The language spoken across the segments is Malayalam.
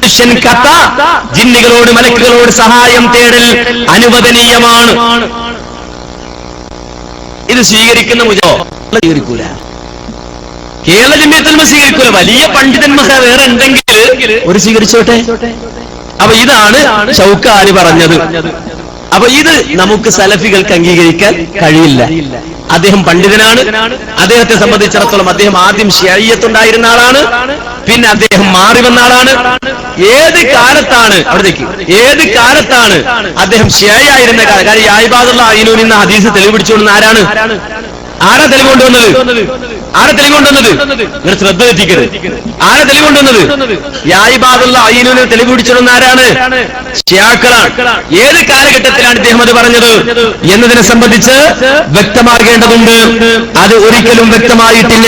മനുഷ്യൻ കഥ ജിന്നുകളോട് മലക്കുകളോട് സഹായം തേടൽ അനുവദനീയമാണ്. ഇത് സ്വീകരിക്കുന്ന സ്വീകരിക്കൂല. കേരള ജമിയത്തുൽ ഉലമ സ്വീകരിക്കൂല. വലിയ പണ്ഡിതന്മാർ വേറെ ഉണ്ടെങ്കിൽ ഒരു സ്വീകരിച്ചോട്ടെ. അപ്പൊ ഇതാണ് ഷൗക്കാനി പറഞ്ഞത്. അപ്പൊ ഇത് നമുക്ക് സലഫികൾക്ക് അംഗീകരിക്കാൻ കഴിയില്ല. അദ്ദേഹം പണ്ഡിതനാണ്. അദ്ദേഹത്തെ സംബന്ധിച്ചിടത്തോളം അദ്ദേഹം ആദ്യം ശിയത്തുണ്ടായിരുന്ന ആളാണ്, പിന്നെ അദ്ദേഹം മാറി വന്ന ആളാണ്. ഏത് കാലത്താണ് അദ്ദേഹം ശിയയായിരുന്ന കാര്യം? കാര്യം യായിബാദുള്ള അയിനൂൻ എന്ന ഹദീസ് തെളിവ് പിടിച്ചുകൊണ്ടുന്ന ആരാ തെളിവ് കൊണ്ടുവന്നത്? നിങ്ങൾ ശ്രദ്ധ തെറ്റിക്കരുത്. ആരാ തെളിവ് കൊണ്ടുവന്നത്? യായിബാദുള്ള അയിനൂനെ തെളിവ് പിടിച്ചിരുന്ന ആരാണ്? ശിയാക്കളാണ്. ഏത് കാലഘട്ടത്തിലാണ് ഇദ്ദേഹം അത് പറഞ്ഞത് എന്നതിനെ സംബന്ധിച്ച് വ്യക്തമാകേണ്ടതുണ്ട്. അത് ഒരിക്കലും വ്യക്തമായിട്ടില്ല,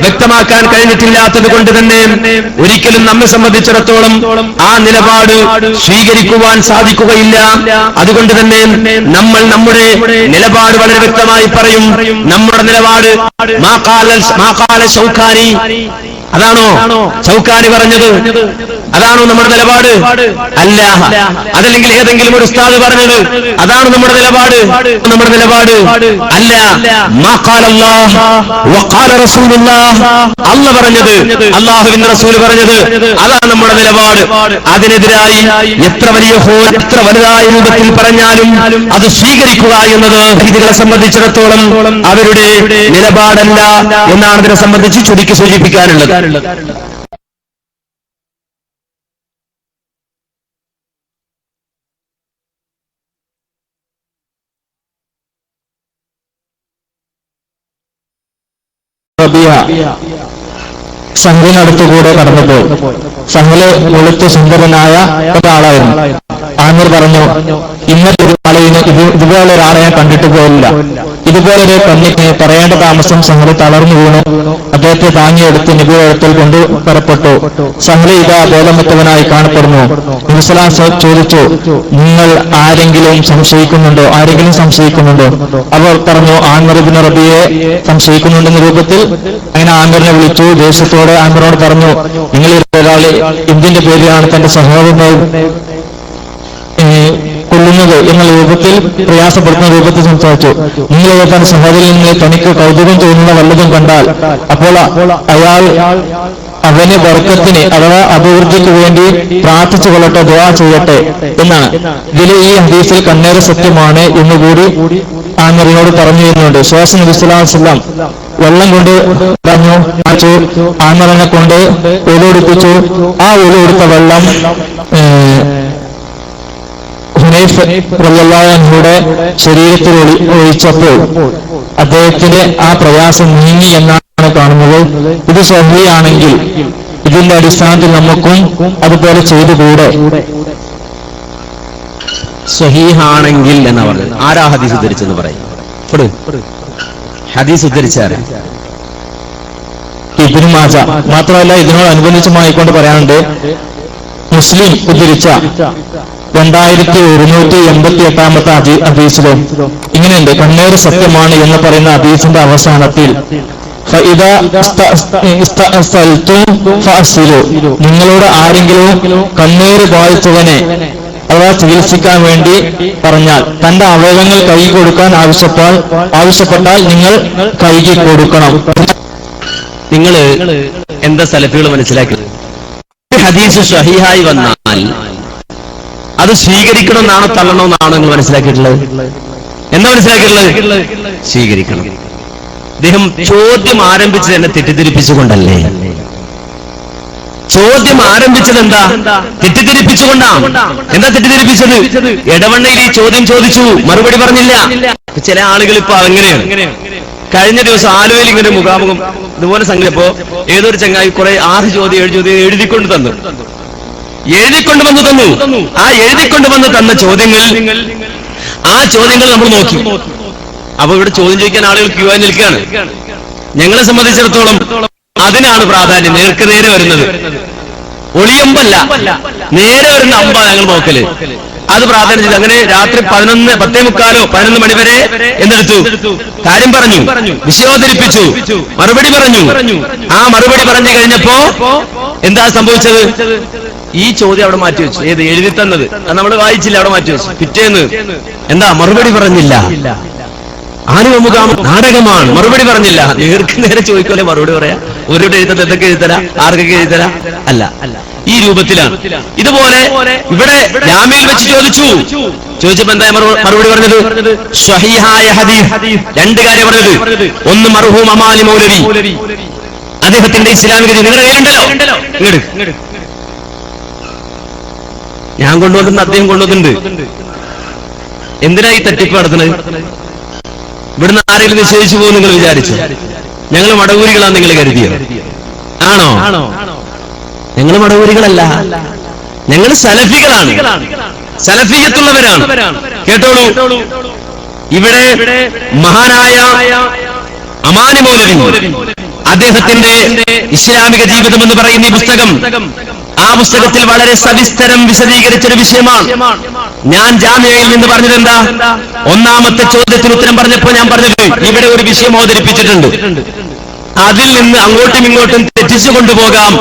വ്യക്തമാക്കാൻ കഴിഞ്ഞിട്ടില്ലാത്തത് കൊണ്ട് തന്നെ ഒരിക്കലും നമ്മെ സംബന്ധിച്ചിടത്തോളം ആ നിലപാട് സ്വീകരിക്കുവാൻ സാധിക്കുകയില്ല. അതുകൊണ്ട് തന്നെ നമ്മൾ നമ്മുടെ നിലപാട് വളരെ വ്യക്തമായി പറയും. നമ്മുടെ നിലപാട് മാഖാല ഷൗക്കാനി, അതാണോ ഷൗക്കാനി പറഞ്ഞത്? അതാണോ നമ്മുടെ നിലപാട്? അല്ല. അതല്ലെങ്കിൽ ഏതെങ്കിലും ഒരു ഉസ്താദ് പറഞ്ഞത് അതാണ് നമ്മുടെ നിലപാട്? നമ്മുടെ നിലപാട് അല്ല. അല്ലാഹു പറഞ്ഞത്, അല്ലാഹുവിന്റെ റസൂൽ പറഞ്ഞത്, അതാണ് നമ്മുടെ നിലപാട്. അതിനെതിരായി എത്ര വലുതായ രൂപത്തിൽ പറഞ്ഞാലും അത് സ്വീകരിക്കുക എന്നത് ഇതിനെ സംബന്ധിച്ചിടത്തോളം അവരുടെ നിലപാടല്ല എന്നാണ് ഇതിനെ സംബന്ധിച്ച് ചുരുക്കി സൂചിപ്പിക്കാനുള്ളത്. സംഘിനടുത്തുകൂടെ കടന്നപ്പോൾ സംഘില് വെളുത്ത് സുന്ദരനായ ഒരാളായിരുന്നു. ആമിർ പറഞ്ഞു, ഇന്നത്തെ ആളെയും ഇതുപോലെ ഒരാളെ ഞാൻ കണ്ടിട്ട് പോയില്ല. ഇതുപോലൊരു കണ്ണിന് പറയേണ്ട താമസം സംഘില് തളർന്നു വീണു. അദ്ദേഹത്തെ താങ്ങിയെടുത്ത് നബിയുടെ കൊണ്ട് പുറപ്പെട്ടു. സംഘില് ഇതാ ബോധമറ്റവനായി കാണപ്പെടുന്നു. നബി സ്വല്ലല്ലാഹു അലൈഹി വസല്ലം ചോദിച്ചു, നിങ്ങൾ ആരെങ്കിലും സംശയിക്കുന്നുണ്ടോ? അവർ പറഞ്ഞു, ആമിർ ഇബ്നു റബീഅയെ സംശയിക്കുന്നുണ്ടെന്ന രൂപത്തിൽ. അങ്ങനെ ആമിറിനെ വിളിച്ചു. ദേഷ്യത്തോടെ ആമിറിനോട് പറഞ്ഞു, നിങ്ങൾ ഒരാളെ എന്തിന്റെ പേരിലാണ് തന്റെ സഹോദരനെ കൊല്ലുന്നത് എന്ന രൂപത്തിൽ, പ്രയാസപ്പെടുത്തുന്ന രൂപത്തിൽ സംസാരിച്ചു. നിങ്ങൾ തന്റെ സഹോദരനിൽ നിന്ന് തനിക്ക് കൗതുകം തോന്നുന്ന വല്ലതും കണ്ടാൽ അപ്പോൾ അവന് ബർക്കത്തിന് അഥവാ അഭിവൃദ്ധിക്ക് വേണ്ടി പ്രാർത്ഥിച്ചു കൊള്ളട്ടെ, ദുആ ചെയ്യട്ടെ എന്നാണ്. ഇതിൽ ഈ ഹദീസിൽ കണ്ണേറ് സത്യമാണ് എന്നുകൂടി ആമിറിനോട് പറഞ്ഞു എന്നുണ്ട്. ശേഷം നബി സ്വല്ലല്ലാഹു അലൈഹി വസല്ലം വെള്ളം കൊണ്ട് പറഞ്ഞു ആമിറിനെ കൊണ്ട് ഒലുകൊടുപ്പിച്ചു. ആ ഒലുകൊടുത്ത വെള്ളം ഹുനൈഫ് റളിയല്ലാഹു അൻഹുയുടെ ശരീരത്തിൽ ഒഴിച്ചപ്പോൾ അദ്ദേഹത്തിന്റെ ആ പ്രയാസം നീങ്ങി എന്നാണ് കാണുന്നത്. ഇത് സ്വഹീഹാണെങ്കിൽ ഇതിന്റെ അടിസ്ഥാനത്തിൽ നമുക്കും അതുപോലെ ചെയ്തുകൂടെ? സ്വഹീഹാണെങ്കിൽ എന്നാ പറഞ്ഞത്. ആരാ ഹദീസ് ഉദ്ധരിച്ചെന്ന് പറയും? ഹദീസ് ഉദ്ധരിച്ചാരാ? ഇബ്നു മാജ. മാത്രമല്ല ഇതിനോടനുബന്ധിച്ചുമായിക്കൊണ്ട് പറയാനുണ്ട്, മുസ്ലിം ഉദ്ധരിച്ച 2188 ഹദീസിലും ഇങ്ങനെയുണ്ട്. കണ്ണേറ് സത്യമാണ് എന്ന് പറയുന്ന ഹദീസിന്റെ അവസാനത്തിൽ നിങ്ങളോട് ആരെങ്കിലും കണ്ണേറ് ബാധിച്ചവനെ അഥവാ ചികിത്സിക്കാൻ വേണ്ടി പറഞ്ഞാൽ, തന്റെ അവയവങ്ങൾ കൈകി കൊടുക്കാൻ ആവശ്യപ്പെട്ടാൽ നിങ്ങൾ കൈകി കൊടുക്കണം. നിങ്ങൾ എന്താ സലഫികൾ മനസ്സിലാക്കുന്നത്? ഹദീസ് സ്വഹീഹായി വന്നാൽ അത് സ്വീകരിക്കണമെന്നാണോ തള്ളണമെന്നാണോ നിങ്ങൾ മനസ്സിലാക്കിയിട്ടുള്ളത്? എന്താ മനസ്സിലാക്കിയിട്ടുള്ളത്? സ്വീകരിക്കണം. അദ്ദേഹം ചോദ്യം ആരംഭിച്ചത് എന്നെ തെറ്റിദ്ധരിപ്പിച്ചുകൊണ്ടല്ലേ? ചോദ്യം ആരംഭിച്ചത് എന്താ? തെറ്റിദ്ധരിപ്പിച്ചുകൊണ്ടാണ്. എന്താ തെറ്റിദ്ധരിപ്പിച്ചത്? ഇടവണ്ണയിൽ ഈ ചോദ്യം ചോദിച്ചു, മറുപടി പറഞ്ഞില്ല. ചില ആളുകൾ ഇപ്പൊ അങ്ങനെയാണ്. കഴിഞ്ഞ ദിവസം ആലുവയിൽ ഇങ്ങനെ മുഖാമുഖം ഇതുപോലെ സംഘടിപ്പോ ഏതൊരു ചങ്ങായി കുറെ 6 ചോദ്യം 7 ചോദ്യം എഴുതിക്കൊണ്ട് വന്നു. ആ എഴുതിക്കൊണ്ടുവന്ന് തന്ന ചോദ്യങ്ങൾ നമ്മൾ നോക്കി. അപ്പൊ ഇവിടെ ചോദ്യം ചോദിക്കാൻ ആളുകൾ ക്യൂ ആയി നിൽക്കുകയാണ്. ഞങ്ങളെ സംബന്ധിച്ചിടത്തോളം അതിനാണ് പ്രാധാന്യം. നേർക്ക് നേരെ വരുന്നത് ഒളിയമ്പല്ല, നേരെ വരുന്ന അമ്പ ഞങ്ങൾ നോക്കല്. അത് പ്രാധാന്യം ചെയ്തു. അങ്ങനെ രാത്രി 10:45 മണി വരെ എന്തെടുത്തു? കാര്യം പറഞ്ഞു, വിഷയോധരിപ്പിച്ചു, മറുപടി പറഞ്ഞു. ആ മറുപടി പറഞ്ഞു കഴിഞ്ഞപ്പോ എന്താ സംഭവിച്ചത്? ഈ ചോദ്യം അവിടെ മാറ്റി വെച്ചു. ഏത് എഴുതി തന്നത് അത് നമ്മൾ വായിച്ചില്ല, അവിടെ മാറ്റി വെച്ചു. പിറ്റേന്ന് എന്താ മറുപടി പറഞ്ഞില്ല. ആനുമുഖാമ നാടകമാണ്, മറുപടി പറഞ്ഞില്ല. നേരെ ചോദിക്കല്ലേ മറുപടി പറയാ? ഒരുവിടെ എഴുതത് എന്തൊക്കെ എഴുതരാ, ആർക്കൊക്കെ എഴുതരാ? അല്ല, ഈ രൂപത്തിലാണ്. ഇതുപോലെ ഇവിടെ ജാമ്യയിൽ വെച്ച് ചോദിച്ചപ്പോ എന്താ മറുപടി പറഞ്ഞത്? സ്വഹീഹായ ഹദീസ്. രണ്ട് കാര്യം പറഞ്ഞത്. ഒന്ന് മർഹൂം അമാനി മൗലവി, അദ്ദേഹത്തിന്റെ ഇസ്ലാമിക നിങ്ങളുടെ കയ്യിലുണ്ടല്ലോ, ഞാൻ കൊണ്ടുവന്നിട്ടുണ്ട്, അദ്ദേഹം കൊണ്ടുവന്നിട്ടുണ്ട്. എന്തിനാ ഈ തട്ടിപ്പ് നടത്തുന്നത്? ഇവിടുന്ന് ആരെങ്കിലും നിശ്ചയിച്ചു പോകും നിങ്ങൾ വിചാരിച്ചു? ഞങ്ങൾ മടവൂരികളാണ് നിങ്ങൾ കരുതിയോ? ആണോ? ഞങ്ങൾ മടവൂരികളല്ല, ഞങ്ങൾ സലഫികളാണ്, സലഫിയത്തുള്ളവരാണ്. കേട്ടോളൂ, ഇവിടെ മഹാനായ അമാനി മൗലവി അദ്ദേഹത്തിന്റെ ഇസ്ലാമിക ജീവിതം എന്ന് പറയുന്ന ഈ പുസ്തകം, ആ പുസ്തകത്തിൽ വളരെ സവിസ്തരം വിശദീകരിച്ചൊരു വിഷയമാണ്. ഞാൻ ജാമ്യയിൽ നിന്ന് പറഞ്ഞത് എന്താ? ഒന്നാമത്തെ ചോദ്യത്തിന് ഉത്തരം പറഞ്ഞപ്പോ ഞാൻ പറഞ്ഞത് ഇവിടെ ഒരു വിഷയം അവതരിപ്പിച്ചിട്ടുണ്ട്, അതിൽ നിന്ന് അങ്ങോട്ടും ഇങ്ങോട്ടും തെറ്റിച്ചു കൊണ്ടുപോകാം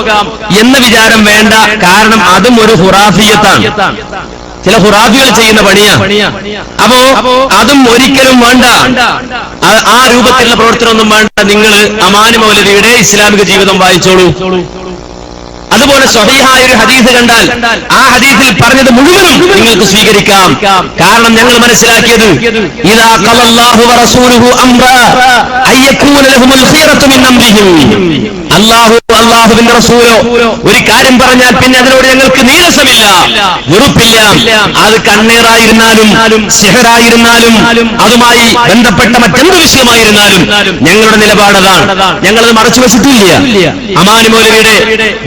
എന്ന വിചാരം വേണ്ട. കാരണം അതും ഒരു ഖുറാഫിയത്താണ്, ചില ഖുറാഫികൾ ചെയ്യുന്ന പണിയാ. അപ്പോ അതും ഒരിക്കലും വേണ്ട, ആ രൂപത്തിലുള്ള പ്രവർത്തനമൊന്നും വേണ്ട. നിങ്ങൾ അമാനി മൗലവിയുടെ ഇസ്ലാമിക ജീവിതം വായിച്ചോളൂ. അതുപോലെ സ്വഹീഹായ ഒരു ഹദീസ് കണ്ടാൽ ആ ഹദീസിൽ പറഞ്ഞത് മുഴുവനും നിങ്ങൾക്ക് സ്വീകരിക്കാം. കാരണം ഞങ്ങൾ മനസ്സിലാക്കിയത് ഇദാ ഖലല്ലാഹു വറസൂലുഹു അംറ അയ്യകൂന ലഹുൽ ഖിയറതു മിൻ അംരിഹിം, അല്ലാഹുവിന്റെ റസൂലോ ഒരു കാര്യം പറഞ്ഞാൽ പിന്നെ അതിനോട് ഞങ്ങൾക്ക് നീരസമില്ല, വെറുപ്പില്ല. അത് കണ്ണീറായിരുന്നാലും സിഹറായിരുന്നാലും അതുമായി ബന്ധപ്പെട്ട മറ്റെന്ത് വിഷയമായിരുന്നാലും ഞങ്ങളുടെ നിലപാടതാണ്. ഞങ്ങളത് മറച്ചു വെച്ചിട്ടില്ല. അമാനി മൗലവിയുടെ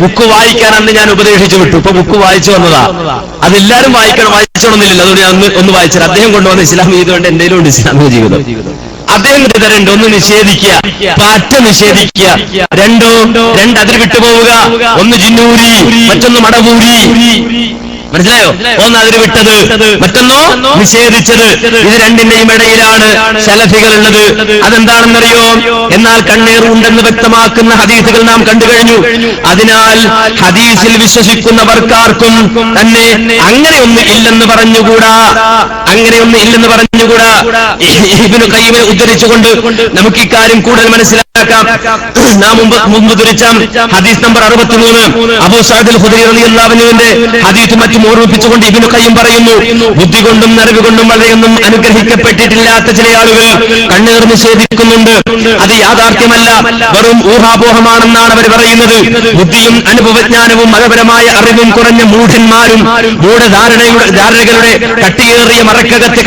ബുക്ക് വായിക്കാൻ അന്ന് ഞാൻ ഉപദേശിച്ചു വിട്ടു. ഇപ്പൊ ബുക്ക് വായിച്ചു വന്നതാ. അതെല്ലാരും വായിച്ചോണമെന്നില്ല. അതുകൊണ്ട് ഞാൻ ഒന്ന് വായിച്ചത്. അദ്ദേഹം കൊണ്ടുവന്ന ഇസ്ലാമിക ജീവിതം ഉണ്ട്, എന്തെങ്കിലും ഉണ്ട് ഇസ്ലാമിക ജീവിതം. അദ്ദേഹം തരണ്ട്. ഒന്ന് നിഷേധിക്കുക, പാറ്റ നിഷേധിക്കുക. രണ്ട് അതിൽ വിട്ടുപോവുക. ഒന്ന് ജിന്നൂരി, മറ്റൊന്ന് മടവൂരി. മനസ്സിലായോ? ഒന്ന് അതിന് വിട്ടത്, മറ്റൊന്നോ നിഷേധിച്ചത്. ഇത് രണ്ടിന്റെയും ഇടയിലാണ് സലഫികൾ ഉള്ളത്. അതെന്താണെന്നറിയോ? എന്നാൽ കണ്ണീർ ഉണ്ടെന്ന് വ്യക്തമാക്കുന്ന ഹദീസുകൾ നാം കണ്ടു കഴിഞ്ഞു. അതിനാൽ ഹദീസിൽ വിശ്വസിക്കുന്നവർക്കാർക്കും തന്നെ അങ്ങനെയൊന്നും ഇല്ലെന്ന് പറഞ്ഞുകൂടാ, അങ്ങനെയൊന്നും ഇല്ലെന്ന് പറഞ്ഞുകൂടാ. ഇബ്നു ഖയ്യിമിനെ ഉദ്ധരിച്ചുകൊണ്ട് നമുക്ക് ഇക്കാര്യം കൂടുതൽ മനസ്സിലാക്കാം. നാം മുമ്പ് ധരിച്ച ഹദീസ് നമ്പർ 63 അബൂ സഅദ് അൽ ഖുദരി റളിയല്ലാഹു അൻഹുവിന്റെ ഹദീസ് മറ്റും ഓർമ്മിപ്പിച്ചുകൊണ്ട് ഇബ്നു ഖയ്യിം പറയുന്നു, ബുദ്ധി കൊണ്ടും അറിവ് കൊണ്ടും വളരെയൊന്നും അനുഗ്രഹിക്കപ്പെട്ടിട്ടില്ലാത്ത ചില ആളുകൾ കണ്ണീർ നിഷേധിക്കുന്നുണ്ട്. അത് യാഥാർത്ഥ്യമല്ല, വെറും ഊഹാപോഹമാണെന്നാണ് അവർ പറയുന്നത്. ബുദ്ധിയും അനുഭവജ്ഞാനവും മതപരമായ അറിവും കുറഞ്ഞ മൂഢന്മാരും മൂഢധാരണകളുടെ കട്ടിയേറിയ മറക്കകത്ത്